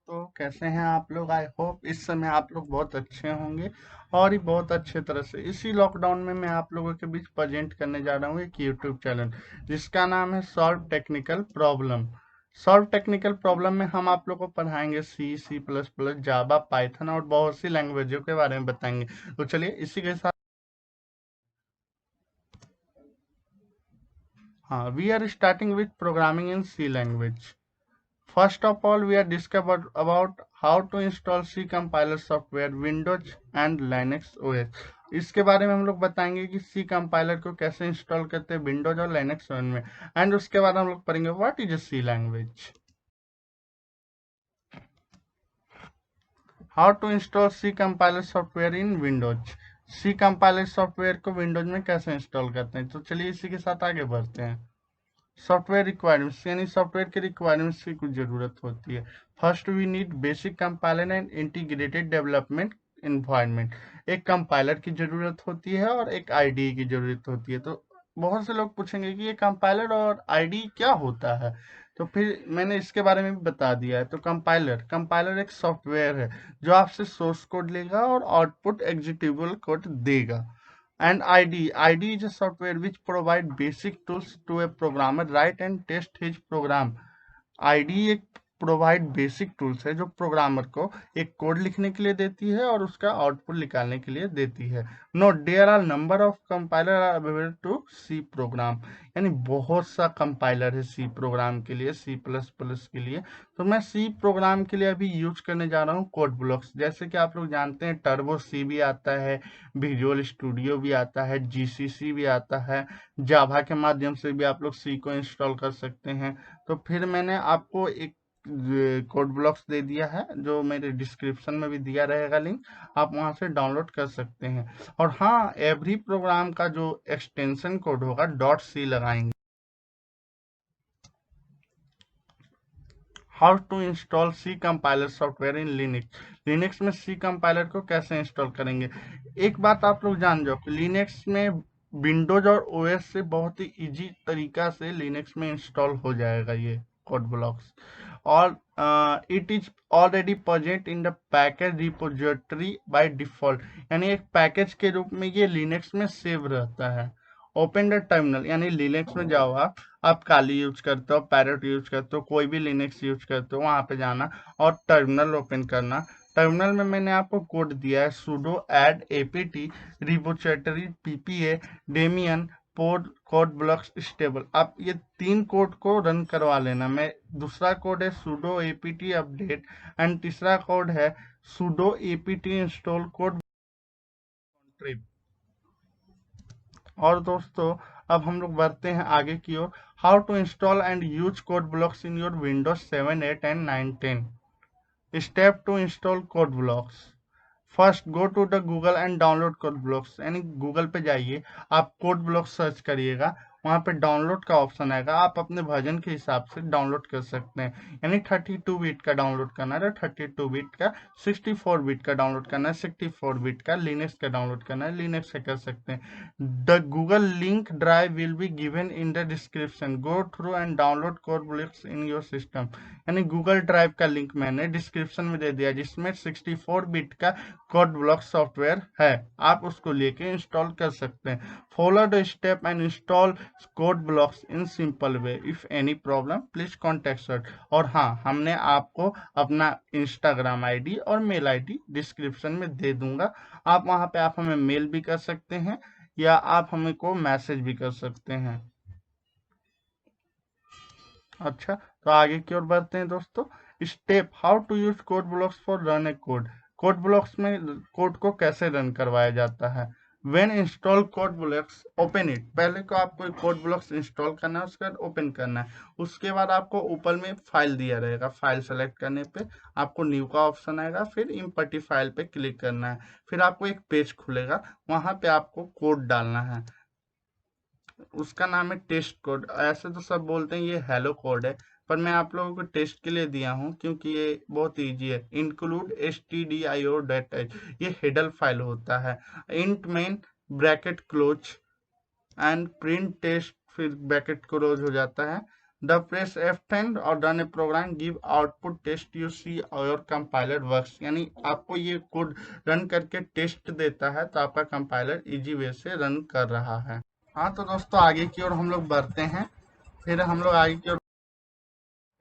दोस्तों, कैसे हैं आप लोग। आई होप इस समय आप लोग बहुत अच्छे होंगे और ये बहुत अच्छे तरह से। इसी लॉकडाउन में मैं आप लोगों के बीच प्रेजेंट करने जा रहा हूँ एक यूट्यूब चैनल जिसका नाम है solve technical problem. Solve technical problem में हम आप लोगों को पढ़ाएंगे C++, जावा, पाइथन और बहुत सी लैंग्वेजों के बारे में बताएंगे। तो चलिए इसी के साथ हाँ, we are starting with programming in C language. First of all, we are discovered about how to install C compiler software, Windows and Linux OS। इसके बारे में हम लोग बताएंगे कि C compiler को कैसे इंस्टॉल करते हैं विंडोज और लाइनक्स ओएस में। एंड उसके बाद हम लोग पढ़ेंगे what is C language, how to install C compiler software in Windows. C compiler software को विंडोज में कैसे इंस्टॉल करते हैं। तो चलिए इसी के साथ आगे बढ़ते हैं। सॉफ्टवेयर रिक्वायरमेंट्स यानी सॉफ्टवेयर के रिक्वायरमेंट्स की कुछ जरूरत होती है। First we need basic compiler and integrated development environment. एक कंपाइलर की जरूरत होती है और एक आईडी की जरूरत होती है। तो बहुत से लोग पूछेंगे कि ये कंपाइलर और आईडी क्या होता है। तो फिर मैंने इसके बारे में भी बता दिया है। तो कंपाइलर कंपाइलर एक सॉफ्टवेयर है जो आपसे सोर्स कोड लेगा और आउटपुट एग्जीक्यूटेबल कोड देगा। And ID is a software which provide basic tools to a programmer write and test his program। ID एक प्रोवाइड बेसिक टूल्स है जो प्रोग्रामर को एक कोड लिखने के लिए देती है और उसका आउटपुट निकालने के लिए देती है। Note there are number of compiler are available to C program. यानी बहुत सा कंपाइलर है सी प्रोग्राम के लिए, C++ के लिए। तो मैं सी प्रोग्राम के लिए अभी यूज करने जा रहा हूँ कोड ब्लॉक्स। जैसे कि आप लोग जानते हैं टर्बो सी भी आता है, विजुअल स्टूडियो भी आता है, जीसीसी भी आता है। जावा के माध्यम से भी आप लोग सी को इंस्टॉल कर सकते हैं। तो फिर मैंने आपको एक कोड ब्लॉक्स दे दिया है जो मेरे डिस्क्रिप्शन में भी दिया रहेगा लिंक, आप वहां से डाउनलोड कर सकते हैं। और हाँ, एवरी प्रोग्राम का जो एक्सटेंशन कोड होगा .c लगाएंगे। How to install C compiler software in Linux. Linux में सी कंपाइलर को कैसे इंस्टॉल करेंगे। एक बात आप लोग जान जाओ कि लिनक्स में विंडोज और ओएस से बहुत ही इजी तरीका से लिनक्स में इंस्टॉल हो जाएगा ये कोड ब्लॉक्स। और it is already present in the package repository by default. यानी एक पैकेज के रूप में ये लिनक्स में सेव रहता है। ओपन द टर्मिनल यानी लिनक्स में जाओ आप काली यूज करते हो, पैरेट यूज करते हो, कोई भी लिनक्स यूज करते हो, वहां पे जाना और टर्मिनल ओपन करना। टर्मिनल में मैंने आपको कोड दिया है sudo add apt repository ppa Damien पोड कोड ब्लॉक्स स्टेबल। आप ये तीन कोड को रन करवा लेना। मैं दूसरा कोड है sudo apt अपडेट एंड तीसरा कोड है sudo apt इंस्टॉल कोड ट्रिप। और दोस्तों, अब हम लोग बढ़ते हैं आगे की ओर। How to install and use code blocks in your Windows 7, 8 and 9, 10। Step two install code blocks. First go to the Google and download code blocks. यानी गूगल पे जाइए, आप कोड ब्लॉक सर्च करिएगा, वहां पे डाउनलोड का ऑप्शन आएगा। आप अपने वर्जन के हिसाब से डाउनलोड कर सकते हैं। यानी 32 बिट का डाउनलोड करना है 32 बिट का, 64 बिट का डाउनलोड करना है 64 बिट का, लिनक्स का डाउनलोड करना है लिनक्स का कर सकते हैं। The Google link drive will be given in the description. Go through and download code blocks in your system. यानी गूगल ड्राइव का लिंक मैंने डिस्क्रिप्शन में दे दिया जिसमें 64 बिट का कोड ब्लॉक सॉफ्टवेयर है। आप उसको लेके इंस्टॉल कर सकते हैं। Follow the step and install code blocks in simple way. If any problem please contact us. और हाँ, हमने आपको अपना इंस्टाग्राम आईडी और मेल आईडी डिस्क्रिप्शन में दे दूंगा। आप वहां पे आप हमें मेल भी कर सकते हैं या आप हमें को मैसेज भी कर सकते हैं। अच्छा, तो आगे की ओर बढ़ते हैं दोस्तों। Step how to use code blocks for run a code. Code blocks में कोड को कैसे रन करवाया जाता है। When install code blocks open it. पहले को आपको कोड ब्लॉक्स इंस्टॉल करना है, उसके बाद ओपन करना है। उसके बाद आपको ऊपर में फाइल दिया रहेगा, फाइल सेलेक्ट करने पे आपको न्यू का ऑप्शन आएगा, फिर इम्पोर्ट फाइल पे क्लिक करना है। फिर आपको एक पेज खुलेगा, वहां पे आपको कोड डालना है। उसका नाम है टेस्ट कोड। ऐसे तो सब बोलते हैं ये हेलो कोड है, पर मैं आप लोगों को टेस्ट के लिए दिया हूँ क्योंकि ये बहुत इजी है। इंक्लूड stdio.h, ये हेडर फाइल होता है। Int main bracket close and print test, फिर ब्रैकेट क्लोज हो जाता है। द प्रेस F10 और run a program give output test you see और कंपाइलर वर्क्स, यानी आपको ये कोड रन करके टेस्ट देता है तो आपका कंपाइलर इजी वे से रन कर रहा है। हाँ तो दोस्तों आगे की ओर हम लोग बढ़ते हैं। फिर हम लोग आगे की ओर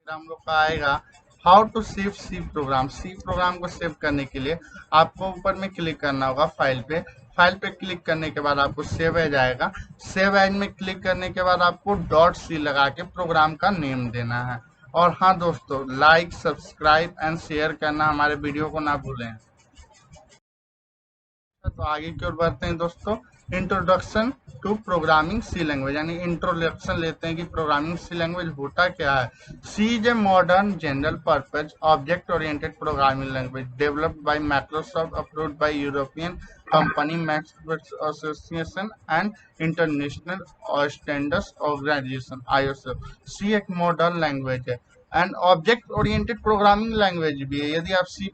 हम लोग का आएगा how to save C program. C program को सेव करने के लिए आपको ऊपर में क्लिक करना होगा फाइल पे। फाइल पे क्लिक करने के बाद आपको सेव एज आएगा। सेव एज में क्लिक करने के बाद आपको डॉट सी लगा के प्रोग्राम का नेम देना है। और हाँ दोस्तों, लाइक सब्सक्राइब एंड शेयर करना हमारे वीडियो को ना भूलें। तो आगे की ओर बढ़ते हैं दोस्तों। Introduction to programming C language, यानी इंट्रोडक्शन लेते हैं कि प्रोग्रामिंग सी लैंग्वेज होता क्या है। C is a modern general purpose object oriented programming language developed by Microsoft, approved by European company max association and international standards organization ISO। C एक modern language है and object oriented programming language भी है। यदि आप C++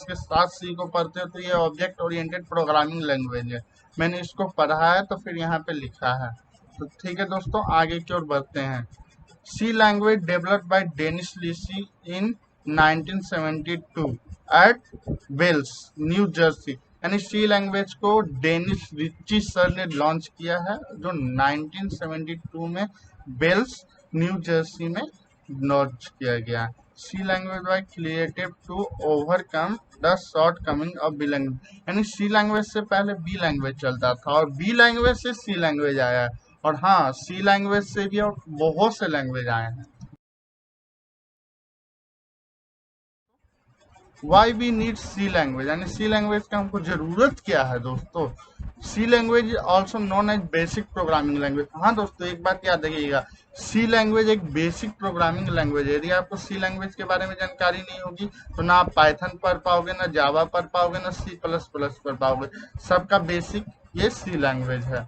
के साथ सी को पढ़ते हो तो ये ऑब्जेक्ट ओरिएंटेड प्रोग्रामिंग लैंग्वेज है। मैंने इसको पढ़ा है तो फिर यहाँ पे लिखा है। तो ठीक है दोस्तों, आगे की ओर बढ़ते हैं। C language developed by Dennis Ritchie in 1972 at Wells New Jersey, यानी सी लैंग्वेज को डेनिस रिची सर ने लॉन्च किया है जो 1972 में वेल्स न्यू जर्सी में लॉन्च किया गया। C language by created to overcome the shortcoming of B language, यानी सी लैंग्वेज से पहले बी लैंग्वेज चलता था और बी लैंग्वेज से सी लैंग्वेज आया है। और हाँ, सी लैंग्वेज से भी और बहुत से लैंग्वेज आए हैं। Why we need C language, यानी सी लैंग्वेज का हमको जरूरत क्या है दोस्तों। C language also known as basic programming language. हाँ दोस्तों, एक बात याद रखिएगा, सी लैंग्वेज एक बेसिक प्रोग्रामिंग लैंग्वेज है। यदि आपको सी लैंग्वेज के बारे में जानकारी नहीं होगी तो ना आप पाइथन पढ़ पाओगे, ना जावा पढ़ पाओगे, ना C++ पढ़ पाओगे। सबका बेसिक ये सी लैंग्वेज है।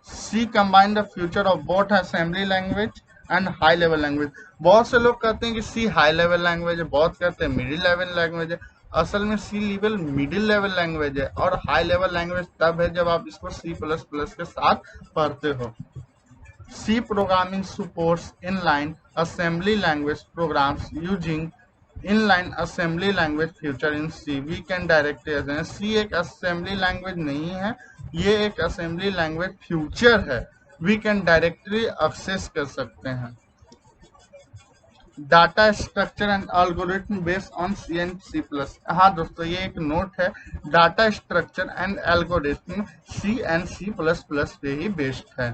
C combine the future of both assembly language and high level language. बहुत से लोग कहते हैं कि सी हाई लेवल लैंग्वेज है, बहुत कहते हैं मिडिल लेवल लैंग्वेज है। असल में सी लेवल मिडिल लेवल लैंग्वेज है और हाई लेवल लैंग्वेज तब है जब आप इसको C++ के साथ पढ़ते हो। C programming supports inline assembly language programs using inline assembly language feature in C. We can directly assign। C एक assembly language नहीं है, ये एक assembly language feature है। We can directly access कर सकते हैं। Data structure and algorithm based on C and C+। हाँ दोस्तों, ये एक नोट है। Data structure and algorithm C and C++ पे ही बेस्ड है।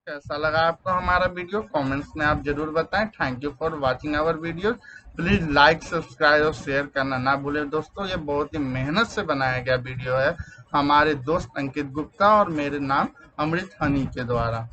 कैसा लगा आपको हमारा वीडियो कमेंट्स में आप जरूर बताएं। Thank you for watching our video. Please like subscribe और शेयर करना ना भूलें दोस्तों। ये बहुत ही मेहनत से बनाया गया वीडियो है हमारे दोस्त अंकित गुप्ता और मेरे नाम अमृत हनी के द्वारा।